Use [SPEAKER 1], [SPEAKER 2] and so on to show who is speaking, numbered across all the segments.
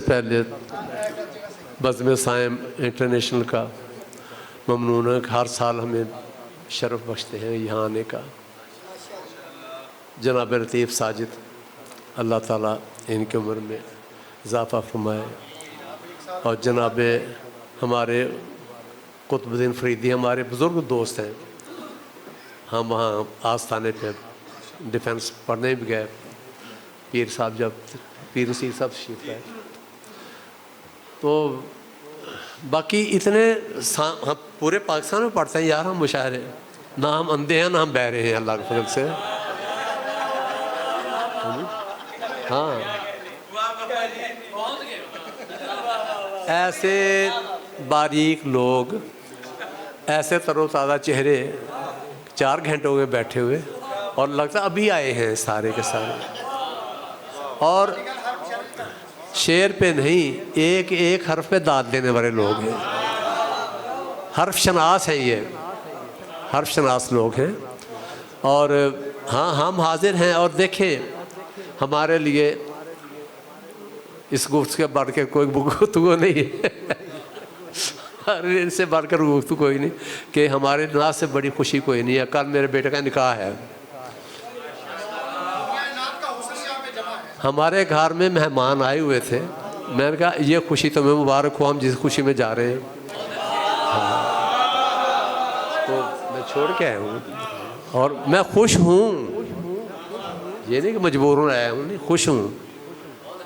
[SPEAKER 1] पहले बज़्म साइम इंटरनेशनल का ममनून है कि हर साल हमें शरफ़ बख्शते हैं यहाँ आने का। जनाब लतीफ़ साजिद, अल्लाह ताला इनकी उम्र में इजाफ़ा फरमाए। और जनाब हमारे कुतुबुद्दीन फरीदी हमारे बुज़ुर्ग दोस्त हैं, हम वहाँ आस्थाने पे डिफेंस पढ़ने भी गए। पीर साहब जब पीर नसीर साहब तशरीफ़ लाए तो बाकी इतने हम पूरे पाकिस्तान में पढ़ते हैं यार हम मुशायरे, ना हम अंधे हैं ना हम बहरे हैं अल्लाह के फजल से। हाँ, ऐसे बारीक लोग, ऐसे तरोताज़ा चेहरे, 4 घंटे हो गए बैठे हुए और लगता अभी आए हैं सारे के सारे। और शेर पे नहीं, एक एक हर्फ पे दाद देने वाले लोग हैं, हर्फ शनास हैं, ये हर्फ शनास लोग हैं। और हाँ, हम हाजिर हैं। और देखें हमारे लिए इस गुफ्त के बढ़ के कोई गुफ्तगू नहीं है अरे इनसे बढ़कर गुफ्तगू कोई नहीं कि हमारे नाज से बड़ी खुशी कोई नहीं है। कल मेरे बेटे का निकाह है, हमारे घर में मेहमान आए हुए थे। मैंने कहा ये खुशी तुम्हें मुबारक हो, हम जिस खुशी में जा रहे हैं। हाँ, तो मैं छोड़ के आया हूँ और मैं खुश हूँ, ये नहीं कि मजबूर हूँ आया हूँ, नहीं, खुश हूँ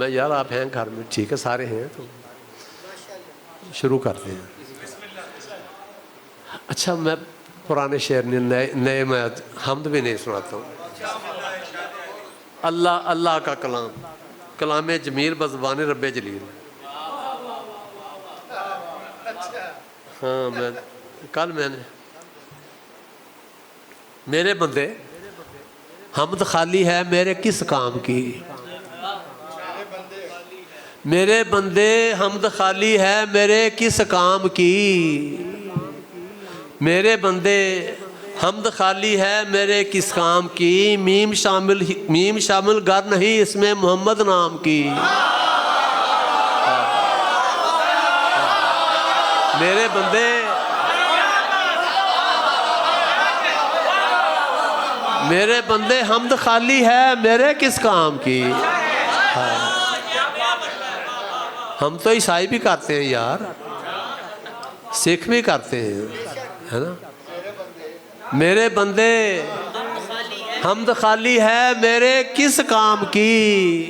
[SPEAKER 1] मैं। यार आप हैं घर में, ठीक है, सारे हैं तो शुरू करते हैं। अच्छा, मैं पुराने शेर नहीं, नए मैं हमद भी नहीं सुनाता हूँ। अल्लाह अल्लाह का कलाम, कलाम जमील बज़बान रब्बे जलील। हाँ, मैंने मेरे बंदे हमद खाली है मेरे किस काम की, मेरे बंदे हमद खाली है मेरे किस काम की, मेरे बंदे हमद खाली है मेरे किस काम की, मीम शामिल गर नहीं इसमें मोहम्मद नाम की। मेरे बंदे हमद खाली है मेरे किस काम की। हम तो ईसाई भी करते हैं यार, सिख भी करते हैं, है ना। मेरे बंदे हमद खाली है मेरे किस काम की,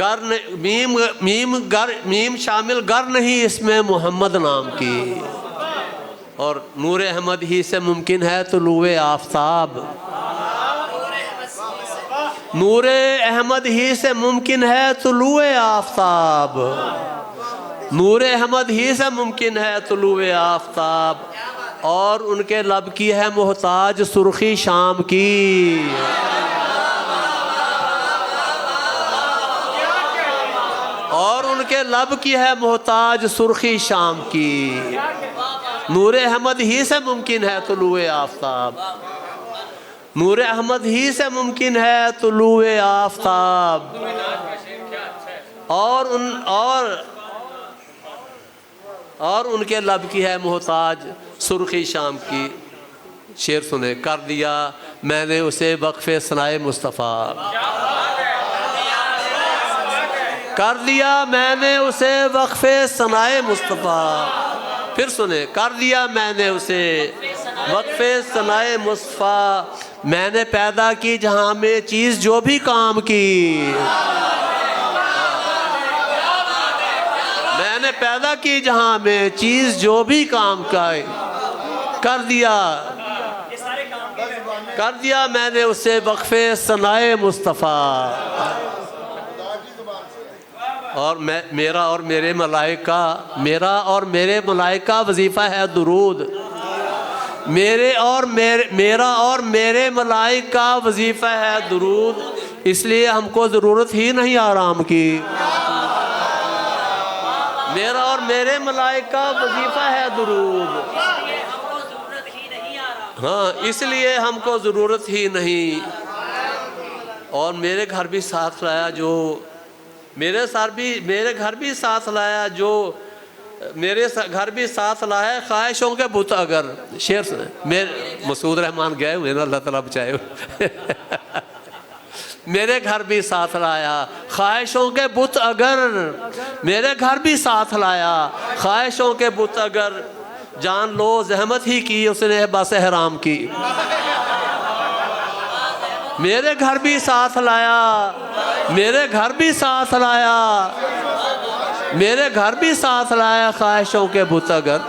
[SPEAKER 1] गर मीम शामिल गर नहीं इसमें मोहम्मद नाम की। और नूर अहमद ही से मुमकिन है तुलूए आफताब, नूर अहमद ही से मुमकिन है तुलूए आफताब, नूर अहमद ही से मुमकिन है तुलूए आफताब। और उनके लब की है मोहताज सुर्खी शाम की, और उनके लब की है मोहताज सुर्खी शाम की। नूर अहमद ही से मुमकिन है तुलूए आफताब, नूर अहमद ही से मुमकिन है तुलूए आफताब। और उनके लब की है मोहताज सुर्खी शाम की। शेर सुने, कर दिया मैंने उसे वक्फ़े सनाए मुस्तफ़ा, कर दिया मैंने उसे वक्फ़े सनाए मुस्तफ़ा। फिर सुने, कर दिया मैंने उसे वक्फ़े सनाए मुस्तफ़ा, मैंने पैदा की जहाँ में चीज़ जो भी काम की, मैंने पैदा की जहाँ में चीज़ जो भी काम का, कर दिया मैंने उसे वक्फ़े सनाए मुस्तफ़ा। और मेरा और मेरे मलाइका वजीफ़ा है दुरूद, मेरा और मेरे मलाइका वजीफ़ा है दुरूद, इसलिए हमको ज़रूरत ही नहीं आराम की। मेरा और मेरे मलाइका वजीफ़ा है दुरूद, हाँ, इसलिए हमको ज़रूरत ही नहीं। और मेरे घर भी साथ लाया जो मेरे घर भी साथ लाया जो मेरे घर भी साथ लाया ख्वाहिशों के बुत अगर। शेर मेरे मसूद रहमान गए हुए ना, अल्लाह ताला बचाए हुए मेरे घर भी साथ लाया ख्वाहिशों के बुत अगर, मेरे घर भी साथ लाया ख्वाहिशों के बुत अगर, जान लो जहमत ही की उसने बस हराम की। मेरे घर भी साथ लाया, मेरे घर भी साथ लाया, मेरे घर भी साथ लाया ख्वाहिशों के बुत अगर,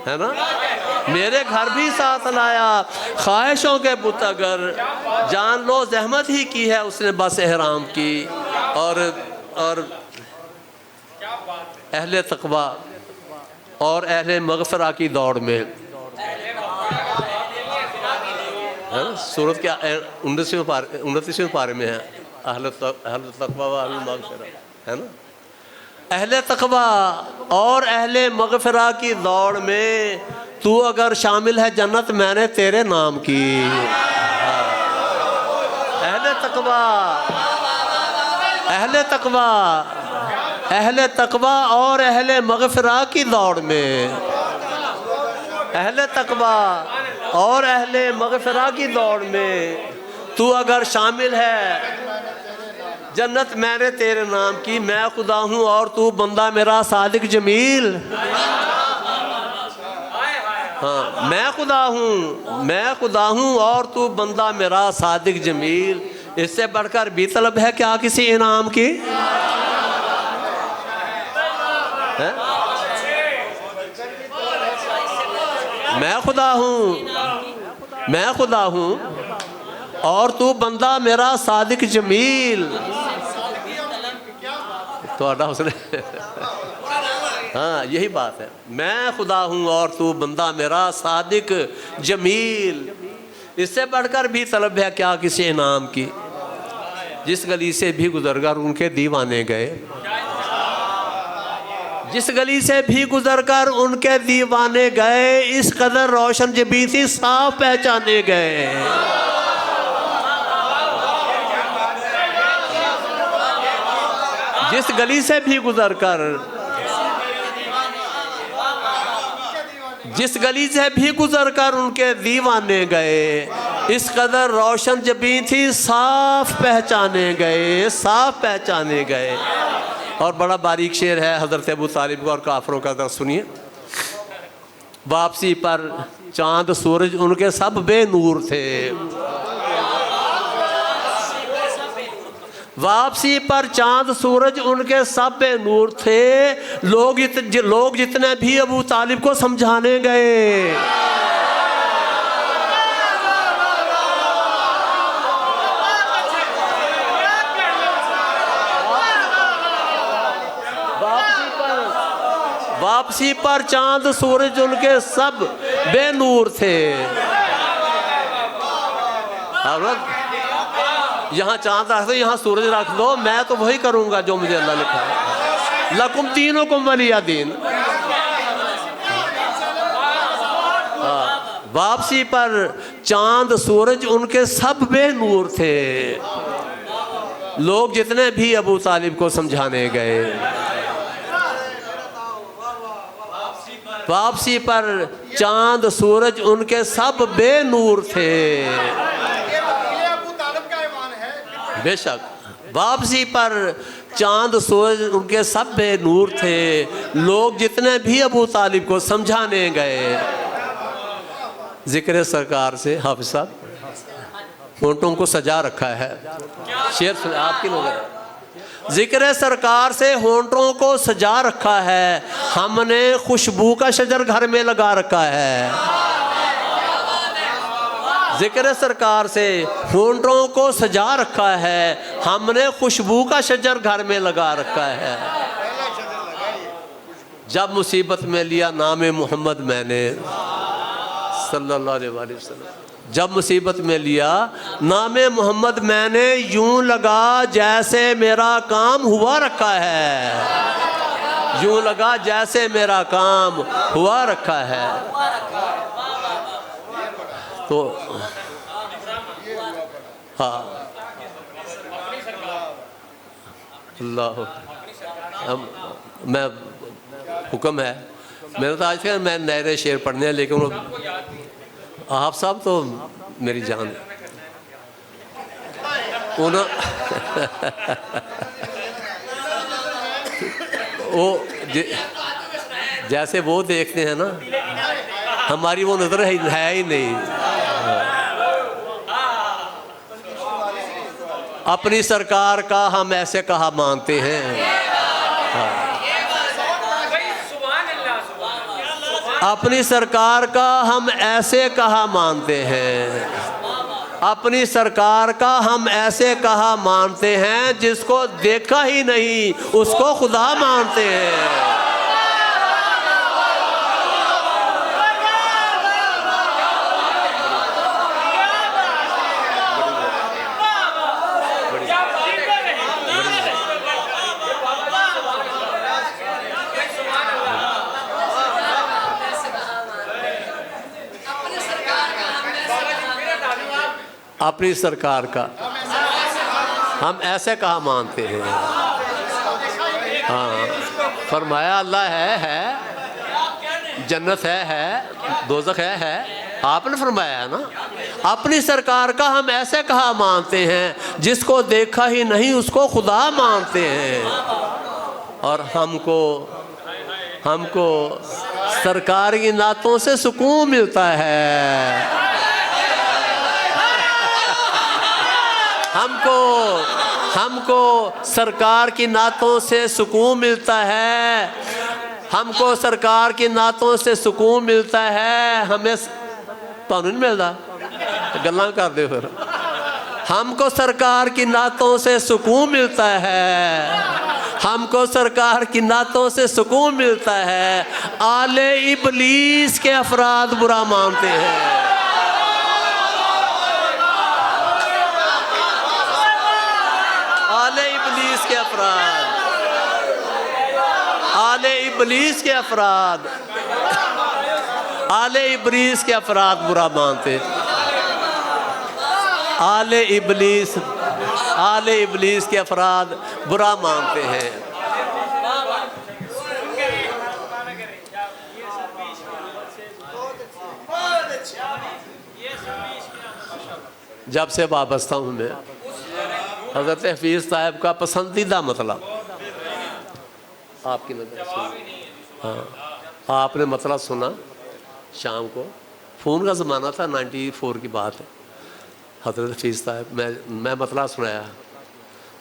[SPEAKER 1] है ना। मेरे घर भी साथ लाया ख्वाहिशों के बुत अगर, जान लो जहमत ही की है उसने बस हराम की। और अहले तक़वा और अहले मग़फ़िरा की दौड़ में, है ना, सूरत के 29वें पारे में है अहले तक़वा व अहले मग़फ़िरा, है ना। अहले तक़वा और अहले मग़फ़िरा की दौड़ में तू अगर शामिल है जन्नत मैंने तेरे नाम की। अहले तक़वा, अहले तक़वा, अहले तक़वा और अहले मग़फ़िरा की दौड़ में, अहले तक़वा और अहले मग़फ़िरा की दौड़ में तू अगर शामिल है जन्नत मैंने तेरे नाम की। मैं खुदा हूँ और तू बंदा मेरा सादिक जमील। हाँ, मैं खुदा हूँ, मैं खुदा हूँ और तू बंदा मेरा सादिक जमील। इससे बढ़कर भी तलब है क्या किसी इनाम की? है? मैं खुदा हूँ, मैं खुदा हूँ और तू बंदा मेरा सादिक जमील। तो आडा उसने हाँ यही बात है, मैं खुदा हूँ और तू बंदा मेरा सादिक जमील। इससे बढ़कर भी तलब है क्या किसी इनाम की? जिस गली से भी गुजरकर उनके दीवाने गए, जिस गली से भी गुजरकर उनके दीवाने गए, इस कदर रोशन जबी थी साफ पहचाने गए। जिस गली से भी गुजरकर, जिस गली से भी गुजरकर उनके दीवाने गए, इस कदर रोशन जबी थी साफ पहचाने गए, साफ पहचाने गए। और बड़ा बारीक शेर है हज़रत अबू तालिब का और काफरों का, दर्द सुनिए। वापसी पर चांद सूरज उनके सब बेनूर थे, वापसी पर चांद सूरज उनके सब बेनूर थे। लोग जितने भी अबू तालिब को समझाने गए, वापसी पर चांद सूरज उनके सब बेनूर थे। यहाँ चांद रख दो, यहाँ सूरज रख दो, मैं तो वही करूँगा जो मुझे अल्लाह लिखा है। लकुम तीनुकुम वलिया दीन। वापसी पर चांद सूरज उनके सब बेनूर थे। लोग जितने भी अबू तालिब को समझाने गए, वापसी पर चांद सूरज उनके सब बेनूर थे। बेशक वापसी पर चांद सूरज उनके सब बेनूर थे। लोग जितने भी अबू तालिब को समझाने गए, जिक्र सरकार से हाफिज साहब होंठों को सजा रखा है। शेर आपकी नजर, जिक्र सरकार से होंठों को सजा रखा है, हमने खुशबू का शजर घर में लगा रखा है। जिक्र सरकार से होंठों को सजा रखा है, हमने खुशबू का शजर घर में लगा रखा है। जब मुसीबत में लिया नाम मोहम्मद मैंने सल्लल्लाहु अलैहि वसल्लम, जब मुसीबत में लिया नाम मोहम्मद मैंने, यूं लगा जैसे मेरा काम हुआ रखा है, यूं लगा जैसे मेरा काम हुआ रखा है। तो हाँ अल्लाह, मैं हुक्म है मेरा तो आज तक मैं नए नए शेर पढ़ने हैं, लेकिन वो आप साहब तो मेरी जान वो जैसे वो देखते हैं ना, हमारी वो नजर है ही नहीं। अपनी सरकार का हम ऐसे कहा मानते हैं। अपनी सरकार का हम ऐसे कहा मानते हैं। अपनी सरकार का हम ऐसे कहा मानते हैं, जिसको देखा ही नहीं उसको खुदा मानते हैं। अपनी सरकार का हम ऐसे कहा मानते हैं। हाँ, फरमाया अल्लाह है, जन्नत है, दोज़ख है, आपने फरमाया है ना। अपनी सरकार का हम ऐसे कहा मानते हैं, जिसको देखा ही नहीं उसको खुदा मानते हैं। और हमको सरकार की नातों से सुकून मिलता है। हमको सरकार की नातों से सुकून मिलता है। हमको सरकार की नातों से सुकून मिलता है। हमें तो नहीं मिलता, गल्ला कर दे फिर। हमको सरकार की नातों से सुकून मिलता है। हमको सरकार की नातों से सुकून मिलता है। आले इबलीस के अफराद बुरा मानते हैं। आले इबलीस के अफराद, आले इबलीस के अफराद, आले इबलीस के अफराद बुरा मानते। आले इबलीस के अफराद बुरा मानते हैं। जब से वाबस्ता हूँ मैं, हज़रत हफीज़ साहब का पसंदीदा मतलब आपकी नज़र से, हाँ आपने मतलब सुना शाम को, फ़ोन का ज़माना था, 94 की बात है। हज़रत हफीज़ साहब मैं मतलब सुनाया,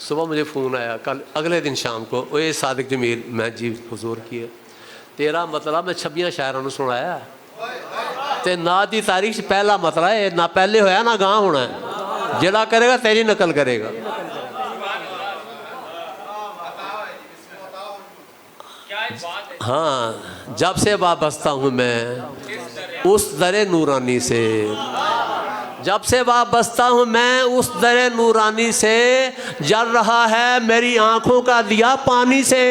[SPEAKER 1] सुबह मुझे फ़ोन आया, कल अगले दिन शाम को, वो सादिक जमील मैं जी हुजूर किए, तेरा मतलब मैं 26 शायरों ने सुनाया ते ना दी तारीख से पहला मतलब है, ना पहले होया ना गां होना है, जिला करेगा तेरी नकल करेगा। हाँ, जब से वाबस्ता हूँ मैं उस दरे नूरानी से, जब से वाबस्ता हूँ मैं उस दरे नूरानी से, जल रहा है मेरी आँखों का दिया पानी से।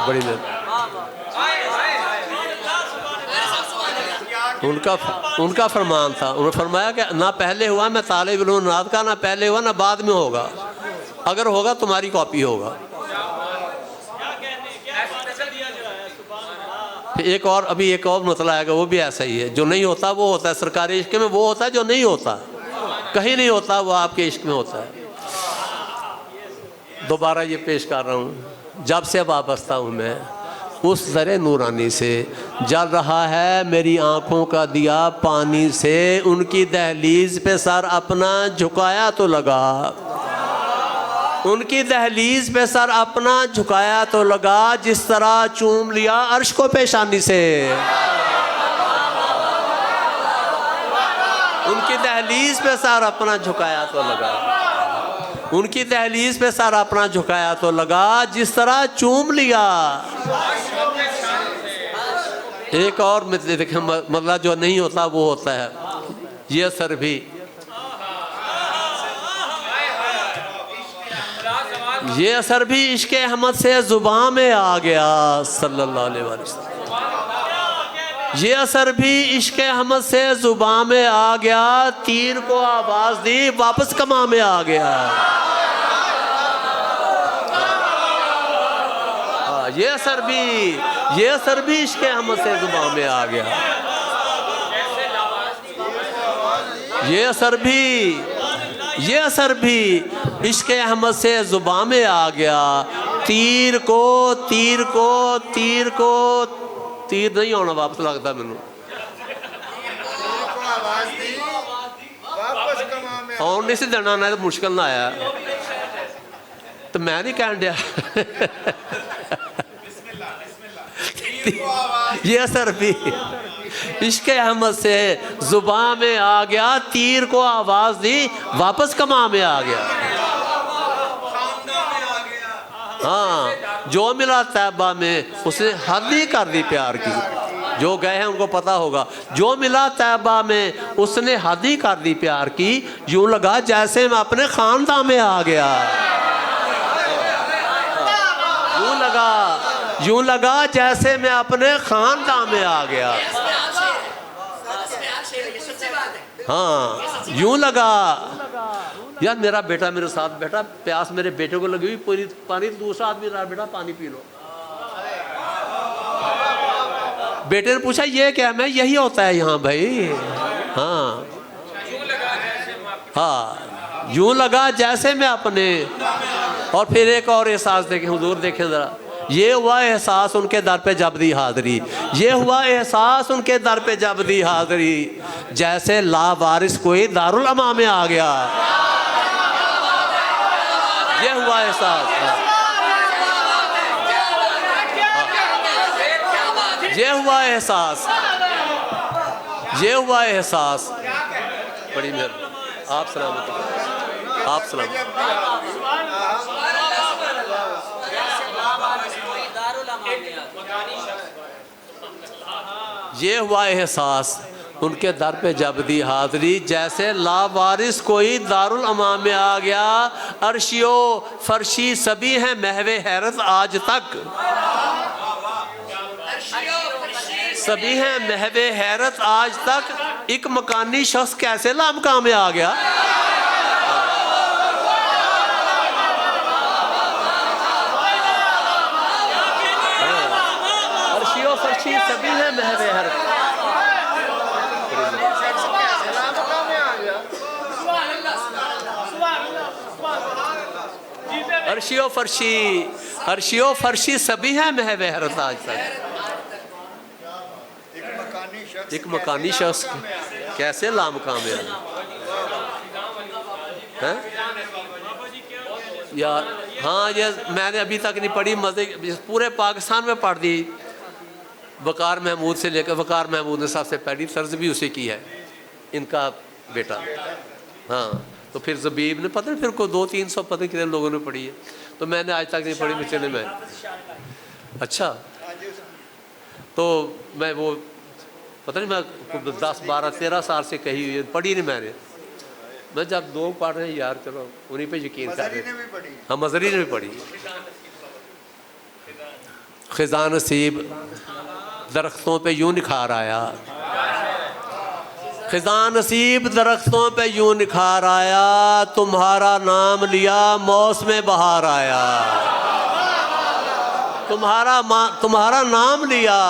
[SPEAKER 1] बड़ी उनका फरमान था, उन्होंने फरमाया कि ना पहले हुआ मैं तालिब इल्म नात का, ना पहले हुआ ना बाद में होगा, अगर होगा तुम्हारी कॉपी होगा। एक और अभी एक और मतलब आएगा, वो भी ऐसा ही है, जो नहीं होता वो होता है। सरकारी इश्क में वो होता है जो नहीं होता, कहीं नहीं होता, वो आपके इश्क में होता है। दोबारा ये पेश कर रहा हूँ, जब से वाबस्ता हूँ मैं उस ज़रे नूरानी से, जल रहा है मेरी आँखों का दिया पानी से, उनकी दहलीज पे सर अपना झुकाया तो लगा, उनकी दहलीज पे सर अपना झुकाया तो लगा, जिस तरह चूम लिया अर्श को पेशानी से। उनकी दहलीज पे सर अपना झुकाया तो लगा, उनकी दहलीज पे सर अपना झुकाया तो लगा, जिस तरह चूम लिया। एक और देखें मतलब जो नहीं होता वो होता है, ये सर भी ये असर भी इश्क अहमद से जुबान में आ गया सल्लल्लाहु अलैहि वसल्लम। ये असर भी इश्क अहमद से जुबान में आ गया, तीर को आवाज दी वापस कमा में आ गया। ये असर भी इश्क अहमद से जुबान में आ गया। ये असर भी इश्क अहमद से जुबान में आ गया। तीर नहीं आना वापस लगता मैनू आउन नहीं सी देना ना, तो मुश्किल ना आया तो मैं नहीं कह दिया। ये असर भी इश्क अहमद से जुबान में आ गया, तीर को आवाज दी वापस कमा में आ गया। हाँ, जो मिला तैयबा में उसने हद ही कर दी प्यार की। जो गए हैं उनको पता होगा, जो मिला तैयबा में उसने हद ही कर दी प्यार की। यूं लगा जैसे मैं अपने खानदान में आ गया। यूं लगा जैसे मैं अपने खानदान में आ गया। हाँ, यूं लगा यार मेरा बेटा मेरे साथ बैठा, प्यास मेरे बेटे को लगी हुई, पूरी पानी दूसरा आदमी रहा, बेटा पानी पी लो। बेटे ने पूछा ये क्या? मैं यही होता है यहाँ भाई। हाँ हाँ, यूं लगा जैसे मैं अपने। और फिर एक और एहसास देखें हुजूर, देखें ज़रा। ये हुआ एहसास उनके दर पे जब दी हाज़री। ये हुआ एहसास उनके दर पे जब दी हाज़री, जैसे लावारिस कोई दारुल अमा में आ गया। ये हुआ एहसास, ये हुआ एहसास, ये हुआ एहसास। बड़ी मेहरबानी, आप सलामत, आप सलामत। ये हुआ एहसास उनके दर पे जब दी हाज़री, जैसे लावारिस कोई दारुल अमा में आ गया। अर्शियो फर्शी सभी हैं महवे हैरत आज तक, सभी हैं महवे हैरत आज तक। एक मकानी शख्स कैसे लामका में आ गया। अर्शियो फर्शी सभी हैं महवे हैरत। अर्शियो फर्शी सभी हैं महवे हैरत आज तक। एक मकानी शख्स कैसे लामकाम है यार। हाँ, ये मैंने अभी तक नहीं पढ़ी, मज़े पूरे पाकिस्तान में पढ़ दी। वकार महमूद से लेकर, वकार महमूद ने सबसे पहली तर्ज भी उसी की है, इनका बेटा। हाँ, तो फिर ज़बीब ने पता नहीं फिर को 200-300 पता नहीं कितने लोगों ने पढ़ी है, तो मैंने आज तक नहीं पढ़ी बच्चे में। अच्छा, तो मैं वो पता नहीं, मैं 10-12-13 साल से कही हुई है, पढ़ी नहीं मैंने। मैं जब लोग पढ़ रहे हैं यार, चलो उन्हीं पे यकीन कर रहे हैं। हाँ, मज़री ने भी पढ़ी। ख़िज़ा नसीब दरख्तों पे यूं निखार आया, ख़िज़ा नसीब दरख्तों पे यूं निखार आया। तुम्हारा नाम लिया मौसम बहार आया। तुम्हारा नाम लिया,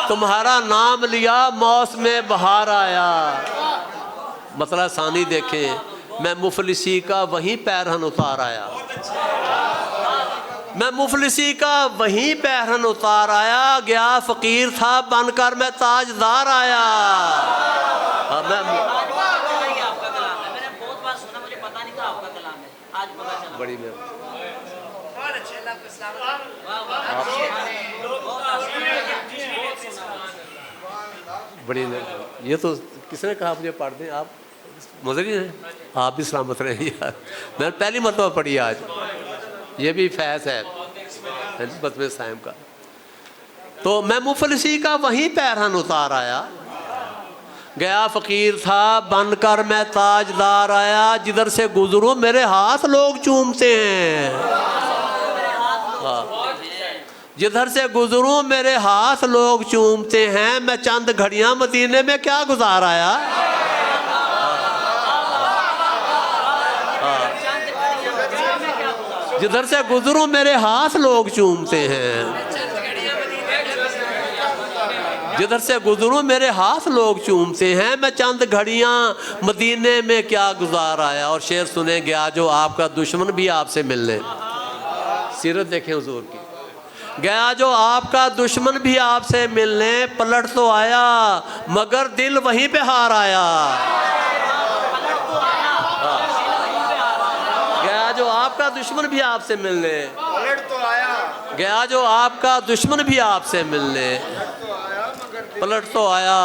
[SPEAKER 1] तुम्हारा नाम लिया मौसम बहार आया। मतलब सानी देखें, मैं मुफलिसी का वहीं पैरहन उतार आया। मैं मुफलिसी का वहीं पैरहन उतार आया। गया फ़कीर था बनकर मैं ताजदार आया। बड़ी बड़ी ये तो किसने कहा मुझे पढ़ दें आप? मज़री है, आप भी सलामत रहे यार। मैंने पहली मरतबा पढ़ी आज, ये भी फैज़ है बतवे साइम का। तो मैं मुफलिसी का वहीं पैरहन उतार आया। गया फ़कीर था बनकर मैं ताजदार आया, जिधर से गुजरूं मेरे हाथ लोग चूमते हैं। जिधर से गुजरूं मेरे हाथ लोग चूमते हैं, मैं चंद घड़ियां मदीने में क्या गुजार आया। जिधर से गुजरूं मेरे हाथ लोग चूमते हैं, जिधर से गुजरूं मेरे हाथ लोग चूमते हैं, मैं चंद घड़ियां मदीने में क्या गुजार आया। और शेर सुने, गया जो आपका दुश्मन भी आपसे मिलने, सीरत देखें हुजूर की, गया जो आपका दुश्मन भी आपसे मिलने, पलट तो आया मगर दिल वहीं पे हार आया। गया जो आपका दुश्मन भी आपसे मिलने, पलट तो आया, गया जो आपका दुश्मन भी आपसे मिलने, पलट तो आया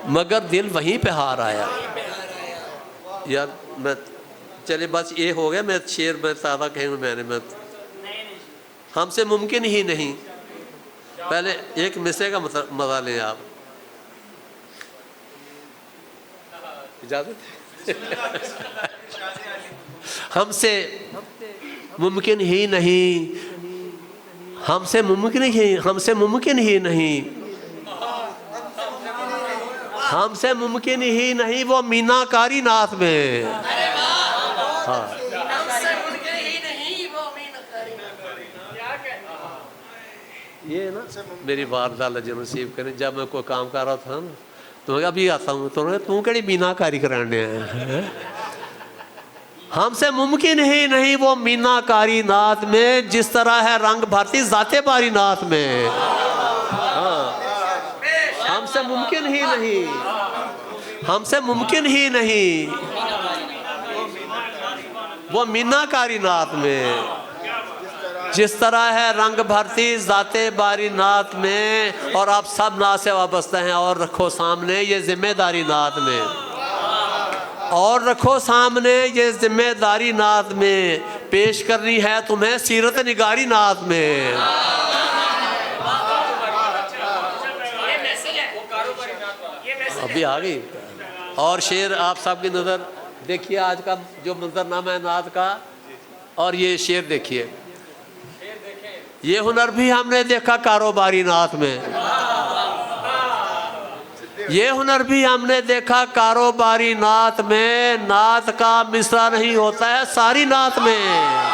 [SPEAKER 1] मगर दिल वहीं पे हार आया। यार मैं चले बस ये हो गया, मैं शेर में ज़्यादा कहूँ मैं हमसे मुमकिन ही नहीं। पहले एक मिसरे का मजा लें आप, इजाजत हमसे मुमकिन ही नहीं, हमसे मुमकिन ही, हमसे मुमकिन ही नहीं, हमसे मुमकिन ही नहीं वो मीनाकारी नाथ में। हाँ ये ना मेरी वारदा लजन नसीब करें, जब मैं कोई काम कर रहा था ना तो मैं अभी आता हूँ, तो तू कड़ी मीनाकारी कराने हैं। हमसे मुमकिन ही नहीं वो मीनाकारी नात में, जिस तरह है रंग भरती जाते बारी नात में। हाँ हमसे मुमकिन ही नहीं, हमसे मुमकिन ही नहीं वो मीनाकारी नात में, जिस तरह है रंग भरती जाते बारी नात में। और आप सब नात से वाबस्ते हैं, और रखो सामने ये जिम्मेदारी नात में, और रखो सामने ये जिम्मेदारी नात में, पेश करनी है तुम्हें सीरत निगारी नात में। अभी आ गई। और शेर आप सबकी नज़र देखिए, आज का जो मंजरनामा है नात का, और ये शेर देखिए, ये हुनर भी हमने देखा कारोबारी नात में, ये हुनर भी हमने देखा कारोबारी नात में। नात का मिसरा नहीं होता है सारी नात में।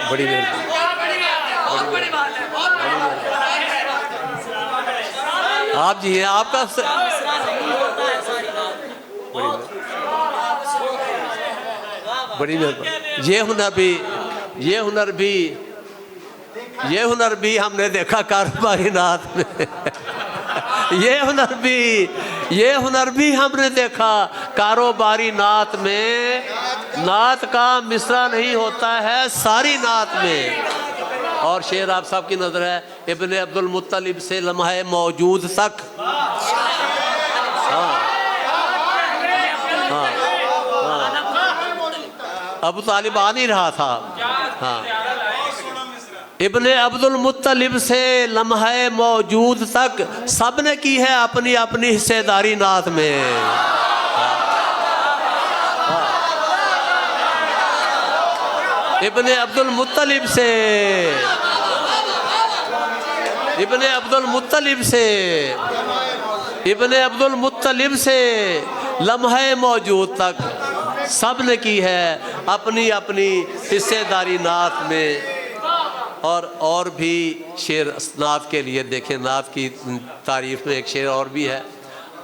[SPEAKER 1] बड़ी आप जी हैं, आपका बड़ी मेहरबानी। ये हुनर भी, ये हुनर भी, ये हुनर भी हमने देखा कारोबारी नात में। ये हुनर भी, ये हुनर भी हमने देखा कारोबारी नात में। नात का मिसरा नहीं होता है सारी नात में। और शेर आप सब की नजर है, इब्ने अब्दुल मुत्तलिब से लम्हे मौजूद तक। हाँ हाँ अबू तालिब आ नहीं रहा था। हाँ इब्ने अब्दुल मुत्तलिब से लम्हे मौजूद तक सब ने की है अपनी अपनी हिस्सेदारी नात में। इब्ने अब्दुल मुत्तलिब से, इब्ने अब्दुल मुत्तलिब से, इब्ने अब्दुल मुत्तलिब से लम्हे मौजूद तक सब ने की है अपनी अपनी हिस्सेदारी नात में। और भी शेर नात के लिए देखें, नात की तारीफ में एक शेर और भी है,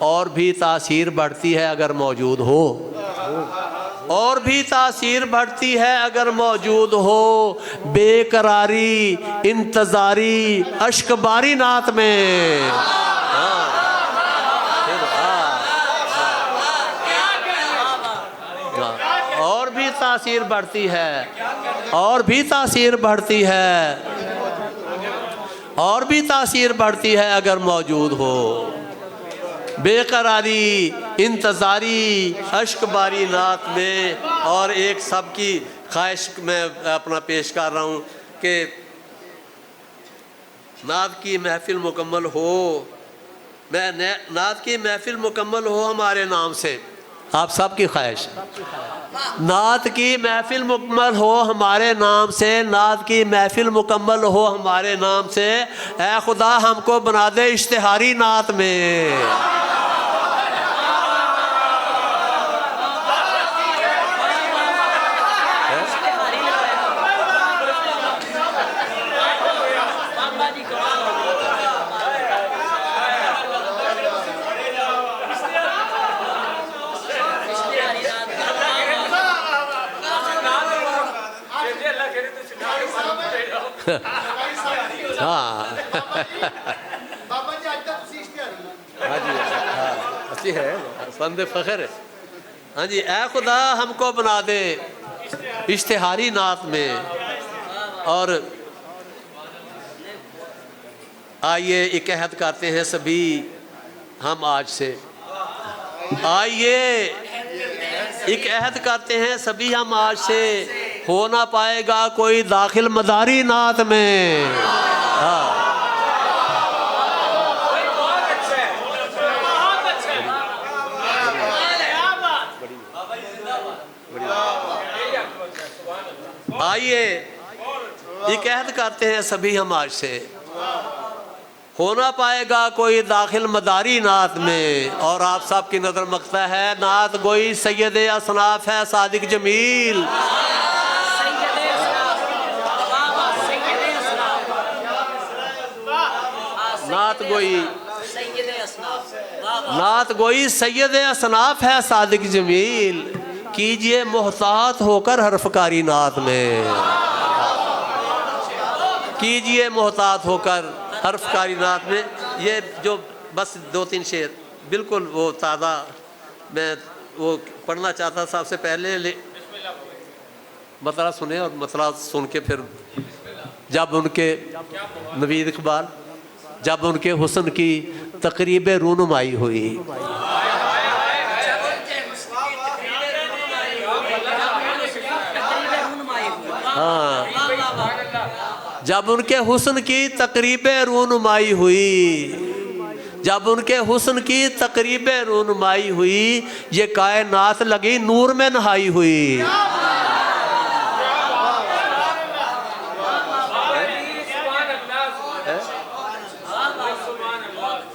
[SPEAKER 1] और भी तासीर बढ़ती है अगर मौजूद हो, और भी तासीर बढ़ती है अगर मौजूद हो, बेकरारी इंतजारी अश्कबारी नात में। और भी तासीर बढ़ती है, और भी तासीर बढ़ती है, और भी तासीर बढ़ती है अगर मौजूद हो। बेकरारी इंतज़ारी अश्क बारी नात में। और एक सबकी ख्वाहिश मैं अपना पेश कर रहा हूँ कि नात की महफिल मुकम्मल हो, नात की महफिल मुकम्मल हो हमारे नाम से। आप सबकी ख्वाहिश नात की महफिल मुकम्मल हो हमारे नाम से, नात की महफिल मुकम्मल हो हमारे नाम से। ऐ खुदा हमको बना दे इश्तिहारी नात में। हाँ हाँ जी, हाँ अच्छी है, बंदे फ़ख्र है। हाँ जी, ऐ खुदा हमको बना दे इश्तिहारी नात में। और आइए एक अहद करते हैं सभी हम आज से, आइए एक अहद करते हैं सभी हम आज से, हो ना पाएगा कोई दाखिल मदारी नात में। हाँ आइए एक अहद करते हैं सभी हम आज से, हो ना पाएगा कोई दाखिल मदारी नात में। और आप सब की नज़र मकता है नात गोई सैयद असनाफ है सादिक जमील। नात गोई सैयद असनाफ है सादिक जमील। कीजिए मोहतात होकर हरफकारी नात में, कीजिए मोहतात होकर हरफकारी नात में। ये जो बस 2-3 शेर बिल्कुल वो ताज़ा मैं वो पढ़ना चाहता। सबसे पहले मतला सुने और मतला सुन के फिर जब उनके नवीद इकबाल जब उनके हुस्न की तकरीब रूनुमाई हुई, हाँ जब उनके हुस्न की तकरीब रूनुमाई हुई, जब उनके हुस्न की तकरीब रूनुमाई हुई, ये कायनात लगी नूर में नहाई हुई।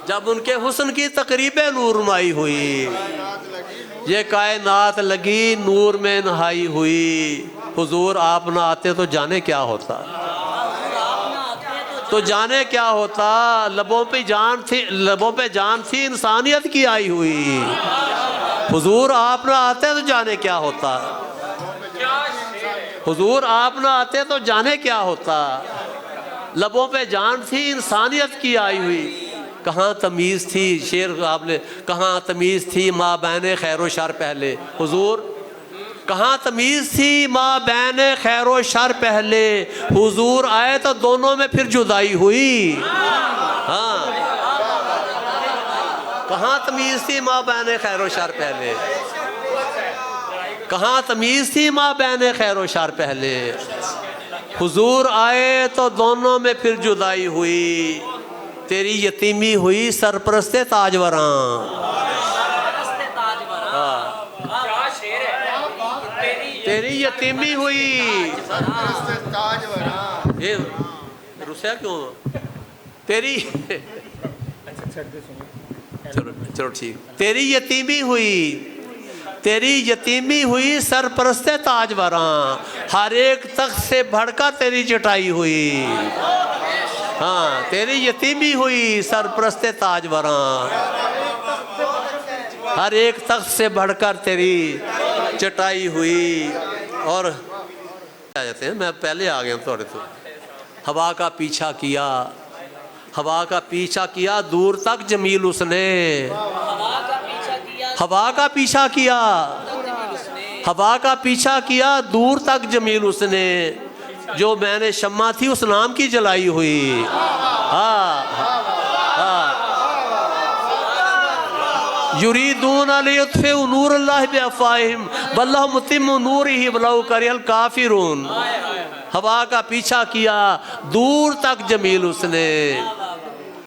[SPEAKER 1] जब उनके हुस्न की तकरीब नूरमाई हुई, ये कायनात लगी नूर में नहाई हुई। हुजूर आप ना आते तो जाने क्या होता, तो जाने क्या होता। लबों पे जान थी, लबों पे जान थी इंसानियत की आई हुई। हुजूर आप ना आते तो जाने क्या होता, हुजूर आप ना आते तो जाने क्या होता। लबों पे जान थी इंसानियत की आई हुई। कहाँ तमीज़ थी, शेर आपने कहाँ तमीज़ थी माँ बहने खैर शर पहले। हुजूर कहाँ तमीज़ थी माँ बहने खैर शर पहले। हुजूर आए तो दोनों में फिर जुदाई हुई। हाँ कहाँ तमीज़ थी माँ बहने खैर शर पहले, कहाँ तमीज़ थी माँ बहने खैर शर पहले। हुजूर आए तो दोनों में फिर जुदाई हुई। तेरी यतीमी हुई सरपरस्ते ताजवरां। तेरी यतीमी हुई, ये रुसया क्यों तेरी चलो चलो ठीक। तेरी यतीमी हुई, तेरी यतीमी हुई सरपरस्ते ताजवरां। हर एक तख्त से बढ़कर तेरी चटाई हुई। हाँ तेरी यतीमी हुई सरपरस्ते ताजवरां। हर एक तख्त से बढ़कर तेरी चटाई हुई। और आ जाते हैं, मैं पहले आ गया थोड़े तो। हवा का पीछा किया, हवा का पीछा किया दूर तक जमील उसने। हवा का पीछा किया, हवा का पीछा किया दूर तक जमील उसने। जो मैंने शम्मा थी उस नाम की जलाई हुई। हाँ युरीदून लियुत्फिउ नूरल्लाह बिअफ़वाहिहिम वल्लाहु मुतिम्मु नूरिही वलौ करिहल काफ़िरून। हवा का पीछा किया, दूर तक जमील उसने